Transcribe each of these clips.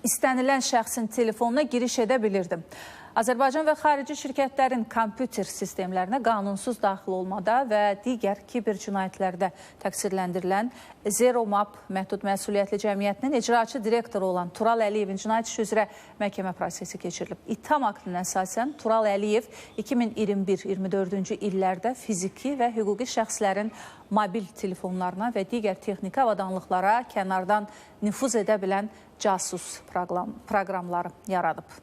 istənilən şəxsin telefonuna giriş edə bilirdi. Azərbaycan və xarici şirkətlərin kompüter sistemlərinə qanunsuz daxil olmada və digər kiber cinayətlərdə təqsirləndirilən Zeromap Məhdud Məsuliyyətli Cəmiyyətinin icraçı direktoru olan Tural Əliyevin cinayət işi üzrə məhkəmə prosesi keçirilib. İttiham aktına əsasən Tural Əliyev 2021-24-cü illərdə fiziki və hüquqi şəxslərin mobil telefonlarına və digər texniki avadanlıqlara kənardan nüfuz edə bilən casus proqramları yaradıb.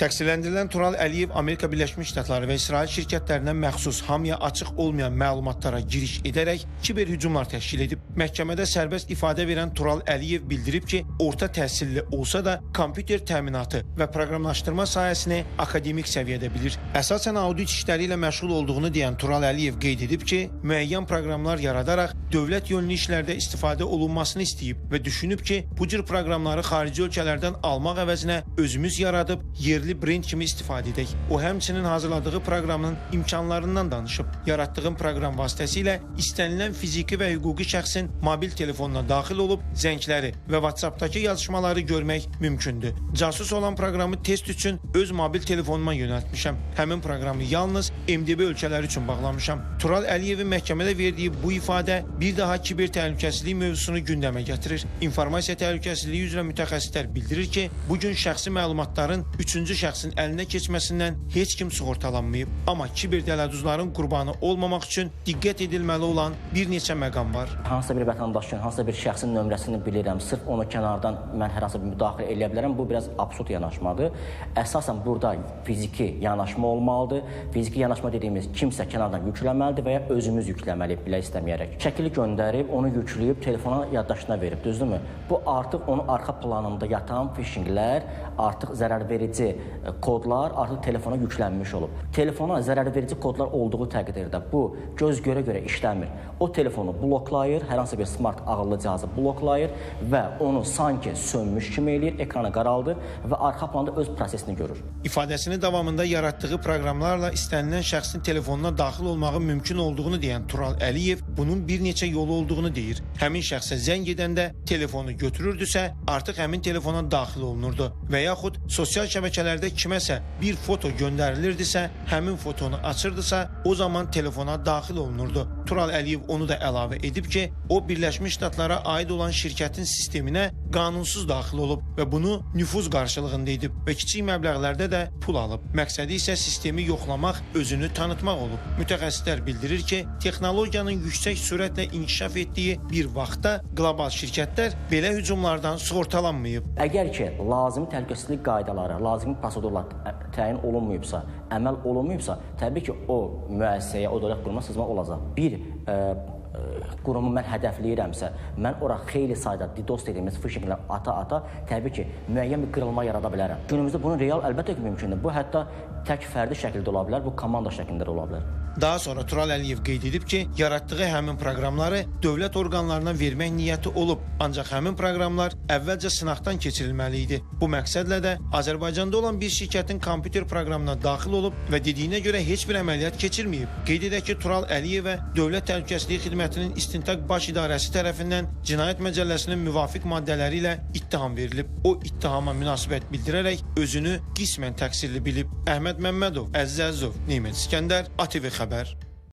Təqsirləndirilən Tural Əliyev Amerika Birləşmiş Ştatları və İsrail şirkətlərindən məxsus hamıya açıq olmayan məlumatlara giriş edərək kiber hücumlar təşkil edib. Məhkəmədə sərbəst ifadə verən Tural Əliyev bildirib ki, orta təhsilli olsa da kompüter təminatı və proqramlaşdırma sahəsini akademik səviyyədə bilir. Əsasən audit işləri ilə məşğul olduğunu deyən Tural Əliyev qeyd edib ki, müəyyən proqramlar yaradaraq dövlət yönlü işlərdə istifadə olunmasını istəyib və düşünüb ki, bu cür proqramları xarici ölkələrdən almaq əvəzinə özümüz yaradıb yerli brend kimi istifadə edək. O həmçinin hazırladığı proqramın imkanlarından danışıb. Yaratdığım proqram vasitəsilə istənilən fiziki və hüquqi şəxsin mobil telefonuna daxil olub zəngləri və WhatsAppdakı yazışmaları görmək mümkündür. Casus olan proqramı test üçün öz mobil telefonuma yönəltmişəm. Həmin proqramı yalnız MDB ölkələri üçün bağlamışam. Tural Əliyevin məhkəmədə verdiyi bu ifadə bir daha kiber təhlükəsizlik mövzusunu gündəmə gətirir. İnformasiya təhlükəsizliyi üzrə mütəxəssislər bildirir ki, bugün şəxsi məlumatların üçüncü şəxsin əlinə keçməsindən heç kim sığortalanmayıb. Amma kiber dələduzların qurbanı olmamaq üçün diqqət edilməli olan bir neçə məqam var. Hansısa bir vətəndaşın, hansısa bir şəxsin nömrəsini bilirəm, sırf onu kənardan mən hər hansı bir müdaxilə eləyə bilərəm. Bu biraz absurd yanaşmadır. Əsasən burada fiziki yanaşma olmalıdır. Fiziki yanaşma dediyimiz kimsə kənardan yükləməlidir və ya özümüz yükləməliyik bilə istəməyərək. Şəkili göndərib, onu yükləyib, telefona yaddaşına verib, düzdürmü? Bu artıq onun arxa planında yatan phishinglər, artıq zərərverici kodlar artıq telefona yüklənmiş olub. Telefona zərərverici kodlar olduğu təqdirdə bu göz görə-görə işləmir. O telefonu bloklayır, hər hansı bir smart ağıllı cihazı bloklayır və onu sanki sönmüş kimi eləyir, ekranı qaraldır və arxa planda öz prosesini görür. İfadəsinin davamında yaratdığı proqramlarla istənilən şəxsin telefonuna daxil olmağın mümkün olduğunu deyən Tural Əliyev bunun bir neçə yolu olduğunu deyir. Həmin şəxsə zəng edəndə telefonu götürürdüsə, artıq həmin telefona daxil olunurdu və yaxud sosial şəbəkələrdə kiməsə bir foto göndərilirdisə, həmin fotonu açırdısa, o zaman telefona daxil olunurdu. Tural Əliyev onu da əlavə edib ki, o Birləşmiş Ştatlara aid olan şirkətin sisteminə qanunsuz daxil olub və bunu nüfuz qarşılığında edib və kiçik məbləğlərdə də pul alıb. Məqsədi isə sistemi yoxlamaq, özünü tanıtmaq olub. Mütəxəssislər bildirir ki, texnologiyanın yüksək sürətlə inkişaf etdiyi bir vaxtda qlobal şirkətlər belə hücumlardan sığortalanmayıb. Əgər ki, lazımi təhlükəsizlik qaydaları, lazımi prosedurlar təyin olunmayıbsa, əməl olunmayıbsa, təbii ki, o müəssisəyə, o dövlət qurumuna sızmaq olacaq. Bir qurumu mən hədəfləyirəmsə, mən ora xeyli sayda DDoS dediyimiz phishinglər ata-ata, təbii ki, müəyyən bir qırılma yarada bilərəm. Günümüzdə bunun real əlbəttə ki, mümkündür. Bu hətta tək fərdi şəkildə ola bilər, bu komanda şəklində ola bilər. Daha sonra Tural Əliyev qeyd edib ki, yaratdığı həmin proqramları dövlət orqanlarına vermək niyyəti olub, ancaq həmin proqramlar əvvəlcə sınaqdan keçirilməli idi. Bu məqsədlə də Azərbaycanda olan bir şirkətin kompüter proqramına daxil olub və dediyinə görə heç bir əməliyyat keçirməyib. Qeyd edək ki, Tural Əliyevə Dövlət Təhlükəsizlik Xidmətinin İstintaq Baş İdarəsi tərəfindən Cinayət Məcəlləsinin müvafiq maddələri ilə ittiham verilib. O ittihama münasibət bildirərək özünü qismən təqsirli bilib. Əhməd Məmmədov, Əziz Əzizov, Nemət İskəndər, ATV Xəbər.